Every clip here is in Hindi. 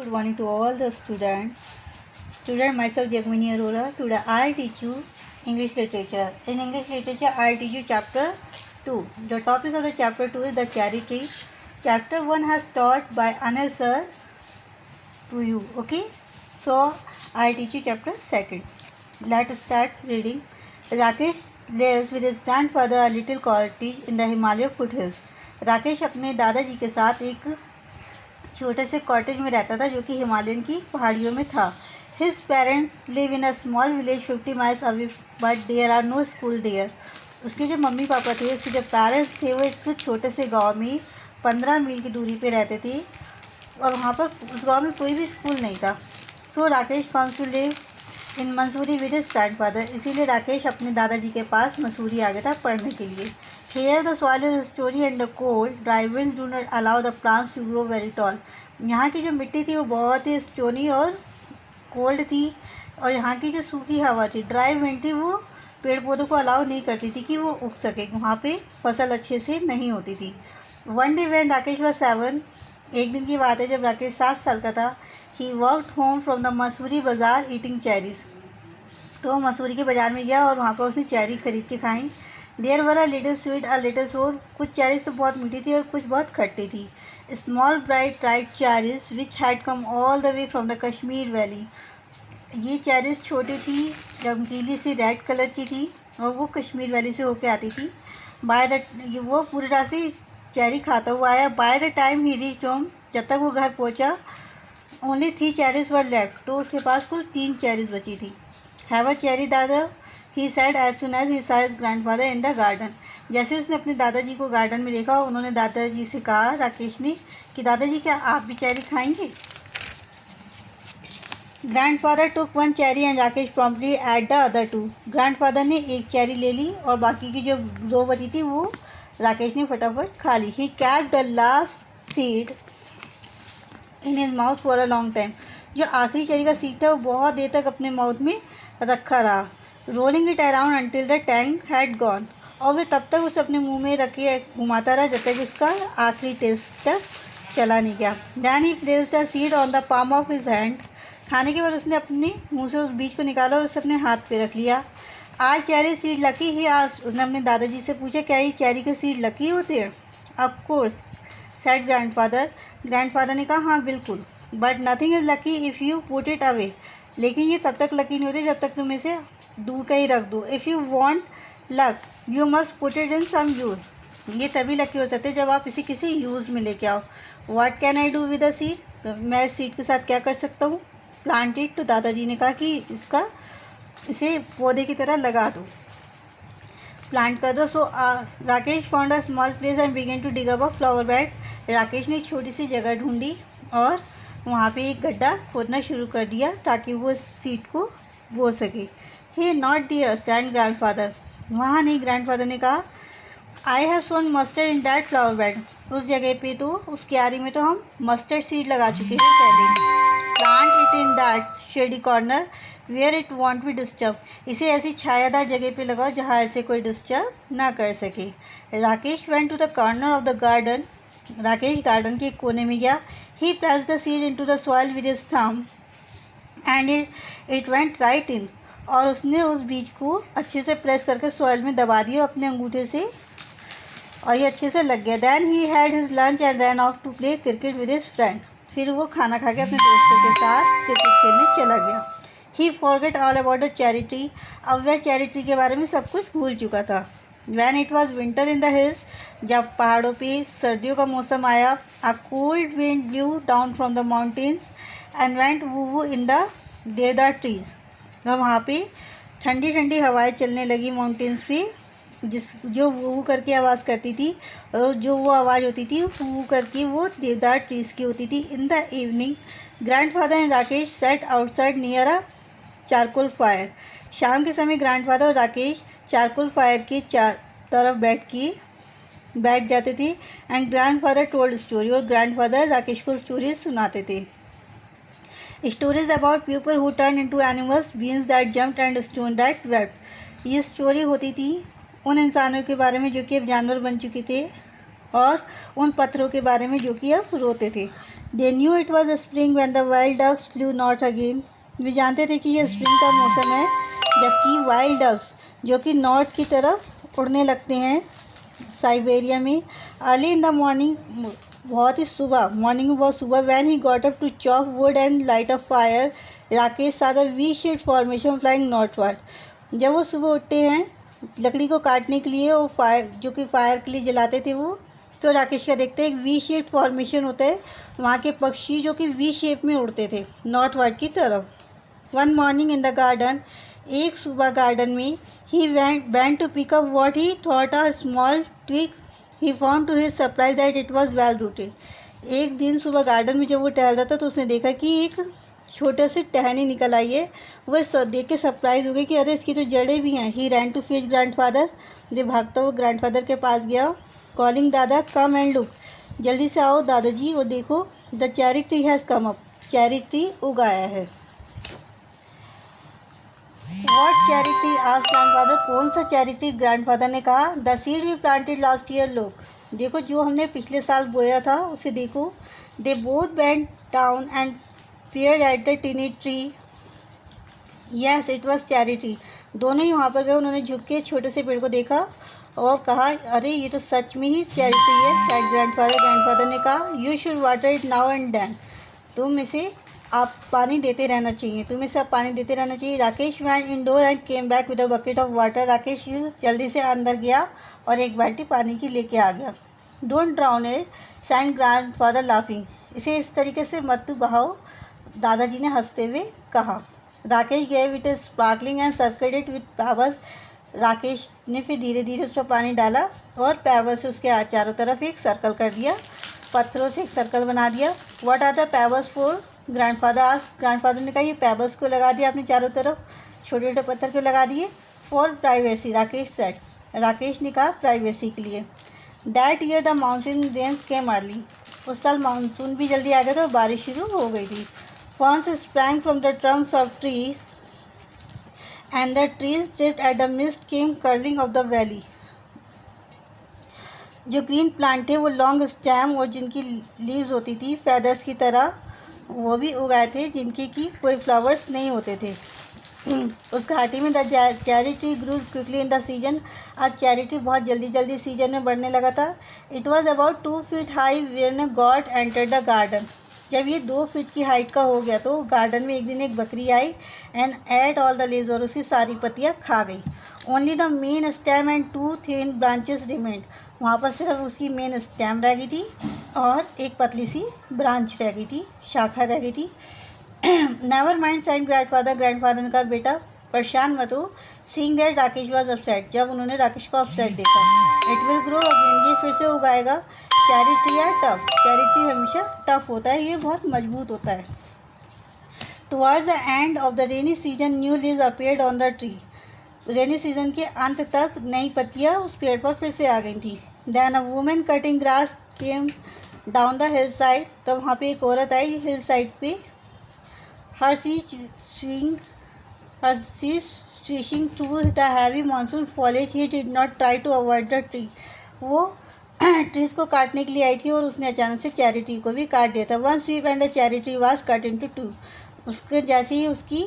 good morning to all the students. Student, myself Jagmini Arora. Today I'll teach you English literature. In English literature, I'll teach you chapter 2. The topic of the chapter 2 is the cherry tree. Chapter 1 has taught by Anil sir to you. Okay? So I'll teach you chapter 2. Let's start reading. Rakesh lives with his grandfather a little cottage in the Himalaya foothills. Rakesh अपने दादाजी के साथ एक छोटे से कॉटेज में रहता था जो कि हिमालयन की पहाड़ियों में था. His parents live in a small village 50 miles away but there are no school there. उसके जो मम्मी पापा थे, उसके जो पेरेंट्स थे, वो एक छोटे से गांव में 15 मील की दूरी पे रहते थे और वहाँ पर उस गांव में कोई भी स्कूल नहीं था. So Rakesh comes to live in Mussoorie with his grandfather. इसीलिए राकेश अपने दादाजी के पास मसूरी आ गया था पढ़ने के लिए. Here the soil is stony and the cold, dry winds do not allow the plants to grow very tall. यहाँ की जो मिट्टी थी वो बहुत ही स्टोनी और कोल्ड थी और यहाँ की जो सूखी हवा थी, ड्राई विंड थी, वो पेड़ पौधों को अलाउ नहीं करती थी कि वो उग सके. वहाँ पे फसल अच्छे से नहीं होती थी. One day when Rakesh was 7, एक दिन की बात है जब राकेश 7 साल का था. He walked home from the Mussoorie बाज़ार eating cherries. तो मसूरी के बाज़ार में गया और वहाँ पर उसने चेरी खरीद के खाई. There were a little sweet a little sour. कुछ चेरीज तो बहुत मीठी थी और कुछ बहुत खट्टी थी. Small bright right cherries which had come all the way from the Kashmir valley. ये चेरीज छोटी थी, चमकीली सी रेड कलर की थी और वो कश्मीर वैली से होके आती थी. वो पूरी रास्ते चेरी खाता हुआ आया. By the time he reached home, जब तक वो घर पहुंचा, ओनली 3 चेरीज वर लेफ्ट. तो उसके पास कुल 3 चेरीज बची थी. हैव अ चेरी दादा, he said as soon as he saw his grandfather in the garden. जैसे उसने अपने दादाजी को गार्डन में देखा, उन्होंने दादाजी से कहा, राकेश ने, कि दादाजी क्या आप भी चेरी खाएंगे. Grandfather took 1 cherry and Rakesh promptly at the other 2. Grandfather ने एक चेरी ले ली और बाकी की जो 2 बची थी वो राकेश ने फटाफट खा ली. ही kept the last seed in his mouth for a long time. जो आखिरी चेरी का सीड था वो बहुत देर तक अपने माउथ में रखा रहा. Rolling it around until the Tang had gone. और वे तब तक उसे अपने मुंह में रखे घुमाता रहा जब तक उसका आखिरी टेस्ट तक चला नहीं गया. Then he placed the seed on the palm of his hand. खाने के बाद उसने अपने मुंह से उस बीज को निकाला और उसे अपने हाथ पे रख लिया. आर चेरी सीड लकी ही आज. उसने अपने दादाजी से पूछा, क्या ये चेरी के सीड लकी होते हैं. Of course said grandfather. Grandfather ने कहा, हाँ बिल्कुल. But nothing is lucky if you put it away. लेकिन ये तब तक लकी नहीं होती जब तक तुम इसे दूर कहीं रख दो. If you want luck you must put it in some use. ये तभी लकी हो सकते जब आप इसे किसी यूज़ में लेके आओ. What can I do with a seed. तो मैं इस सीड के साथ क्या कर सकता हूँ. Plant it. तो दादाजी ने कहा कि इसे पौधे की तरह लगा दो, प्लांट कर दो. So Rakesh found a small place and began to dig up a flower bed. Rakesh ने एक छोटी सी जगह ढूंढी और वहाँ पे एक गड्ढा खोदना शुरू कर दिया ताकि वो सीड को बो सके. Hey not there said grandfather. वहाँ नहीं, ग्रैंडफादर ने कहा, I have sown mustard in that flower bed. उस जगह पे तो, उस क्यारी में तो हम मस्टर्ड सीड लगा चुके हैं पहले. Plant it in that shady corner where it won't be disturb. इसे ऐसी छायादार जगह पे लगाओ जहाँ ऐसे कोई डिस्टर्ब ना कर सके. Rakesh went to the corner of the garden. Rakesh garden के कोने में गया. He pressed the seed into the soil with his thumb and it went right in. और उसने उस बीज को अच्छे से प्रेस करके सॉइल में दबा दिया अपने अंगूठे से और ये अच्छे से लग गया. Then he had his lunch and ran off to play cricket with his friend. फिर वो खाना खा के अपने दोस्तों के साथ क्रिकेट खेलने चला गया. He forget all about the cherry tree. अब वह चेरी ट्री के बारे में सब कुछ भूल चुका था. Then it was winter in the hills. जब पहाड़ों पे सर्दियों का मौसम आया. A cold wind blew down from the mountains and went woo woo in the deodar trees. और वहाँ पे ठंडी ठंडी हवाएं चलने लगी माउंटेन्स पे, जो वू करके आवाज़ करती थी. और जो वो आवाज़ होती थी वू करके वो देवदार ट्रीज़ की होती थी. In the evening grandfather and Rakesh set outside near a charcoal fire. शाम के समय ग्रैंडफादर और राकेश चारकोल फायर के तरफ बैठ जाते थे. And grandfather told story. और ग्रैंडफादर राकेश को स्टोरीज सुनाते थे. Stories about people who turn into animals, beans that jumped and stone that wept. ये स्टोरी होती थी उन इंसानों के बारे में जो कि अब जानवर बन चुके थे और उन पत्थरों के बारे में जो कि अब रोते थे. They knew it was spring when the wild ducks flew north again. वे जानते थे कि ये स्प्रिंग का मौसम है, जबकि वाइल्ड डक्स जो कि नॉर्थ की तरफ उड़ने लगते हैं साइबेरिया में। अर्ली इन द मॉर्निंग, बहुत ही सुबह, मॉर्निंग में बहुत सुबह, when he got up to chop wood and light a fire, Rakesh साथ V shape formation flying northward. जब वो सुबह उठते हैं लकड़ी को काटने के लिए, वो फायर जो कि फायर के लिए जलाते थे वो, तो राकेश का देखते हैं एक वी शेप फॉर्मेशन होता है, वहाँ के पक्षी जो कि वी शेप में उड़ते थे नॉर्थवर्ड की तरफ। One morning in the garden, एक सुबह गार्डन में, he went to pick up what he thought a small twig, he found to his surprise that it was well rooted. एक दिन सुबह गार्डन में जब वो टहल रहा था तो उसने देखा कि एक छोटे से टहनी निकल आई है। वह देख के सरप्राइज हो गई कि अरे इसकी तो जड़ें भी हैं। ही रैन टू फिश ग्रैंडफादर, जो भागता हुआ ग्रैंडफादर के पास गया, कॉलिंग दादा कम एंड लुक, जल्दी से आओ दादाजी और देखो, the cherry tree has come up, cherry tree उग आया है। वॉट चेरी ट्री आज ग्रैंडफादर, कौन सा चेरी ट्री? ग्रैंडफादर ने कहा, the seed we planted last year, look, देखो जो हमने पिछले साल बोया था उसे देखो। They both bent down and peered at the tiny tree. Yes, it was cherry tree. दोनों ही वहाँ पर गए, उन्होंने झुक के छोटे से पेड़ को देखा और कहा, अरे ये तो सच में ही चेरी ट्री है। साइड ग्रैंडफादर ने कहा, you should water it now and then, तुम इसे आप पानी देते रहना चाहिए, तुम्हें इसे आप पानी देते रहना चाहिए। Rakesh went indoor and came back with a bucket of water। Rakesh जल्दी से अंदर गया और एक बाल्टी पानी की लेके आ गया। Don't drown it, said grandfather laughing, इसे इस तरीके से मत बहाओ, दादाजी ने हंसते हुए कहा। Rakesh gave with sparkling and circled it with pebbles, Rakesh ने फिर धीरे धीरे उस पर पानी डाला और पेबल से उसके चारों तरफ एक सर्कल कर दिया, पत्थरों से एक सर्कल बना दिया। What are the pebbles for? Grandfather asked. Grandfather ने कहा, ये पेबल्स को लगा दिया आपने चारों तरफ, छोटे छोटे पत्थर को लगा दिए। For privacy, Rakesh said, Rakesh ने कहा प्राइवेसी के लिए। That year the monsoon rains came early, उस साल मानसून भी जल्दी आ गया था और बारिश शुरू हो गई थी। Ferns sprang from the trunks of trees, and the trees dripped as the mist came curling up the valley. जो ग्रीन प्लांट थे वो लॉन्ग स्टेम और जिनकी लीव्स होती थी फेदर्स की तरह, वो भी उगाए थे जिनके की कोई फ्लावर्स नहीं होते थे। उस घाटी में the cherry tree grew quickly in the season, आज चेरी ट्री बहुत जल्दी सीजन में बढ़ने लगा था। It was about 2 feet high when goat entered the garden, जब ये 2 फीट की हाइट का हो गया तो गार्डन में एक दिन एक बकरी आई and ate all the leaves, और उसकी सारी पत्तियाँ खा गई। Only the main stem and 2 thin branches remained, वहाँ पर सिर्फ उसकी मेन स्टेम रह गई थी और एक पतली सी ब्रांच रह गई थी, शाखा रह गई थी। Never mind said grandfather, grandfather ने कहा, बेटा परेशान मत हो। Seeing that Rakesh was upset, जब उन्होंने राकेश को अपसेट देखा। इट विल ग्रो अगेन, ये फिर से उगाएगा। Cherry tree are tough, cherry tree हमेशा टफ होता है, ये बहुत मजबूत होता है। Towards the end of the rainy season new leaves appeared on the tree, rainy season के अंत तक नई पत्तियाँ उस पेड़ पर फिर से आ गई थी। Then a women cutting grass came down the hill side, तो वहाँ पे एक औरत आई हिल साइड पे। Her scythe swishing through the heavy monsoon foliage, he did not try to avoid the tree, वो ट्रीज को काटने के लिए आई थी और उसने अचानक से चेरी ट्री को भी काट दिया था। One SVEEP and the cherry tree was cut into 2, उसके जैसे ही उसकी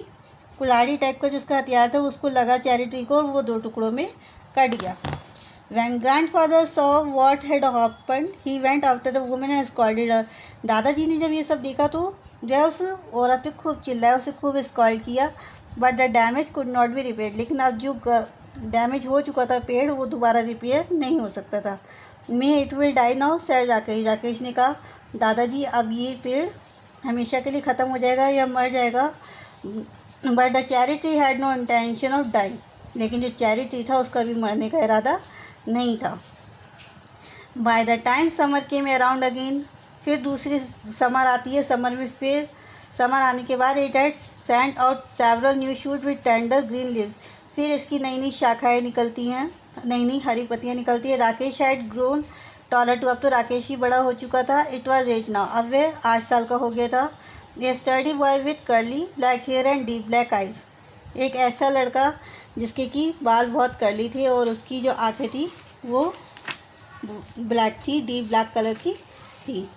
कुल्हाड़ी टाइप का जो उसका हथियार था उसको लगा चेरी ट्री को और वो 2 टुकड़ों में कट गया। When grandfather saw what had happened, he went after the woman and scolded her, दादाजी ने जब ये सब देखा तो जो है उस औरत पे खूब चिल्लाया, उसे खूब स्कॉल्ड किया। But the damage could not be repair, लेकिन अब जो डैमेज हो चुका था पेड़ वो दोबारा रिपेयर नहीं हो सकता था। May it will die now, said Rakesh, Rakesh ने कहा, दादाजी अब ये पेड़ हमेशा के लिए ख़त्म हो जाएगा या मर जाएगा। But the cherry tree had no intention of dying, लेकिन जो चेरी ट्री था उसका भी मरने का इरादा नहीं था। By the time summer came around again, फिर दूसरी समर आती है, समर में फिर समर आने के बाद it had sent out several new shoot with tender green leaves, फिर इसकी नई नई शाखाएँ निकलती हैं, नई नई हरी पत्तियाँ निकलती है। Rakesh had grown taller too, अब तो राकेश ही बड़ा हो चुका था। इट वॉज 8 नाउ, अब वह 8 साल का हो गया था। A sturdy boy with curly black hair and deep black eyes, एक ऐसा लड़का जिसके की बाल बहुत कर्ली थे और उसकी जो आँखें थी वो ब्लैक थी, डीप ब्लैक कलर की थी।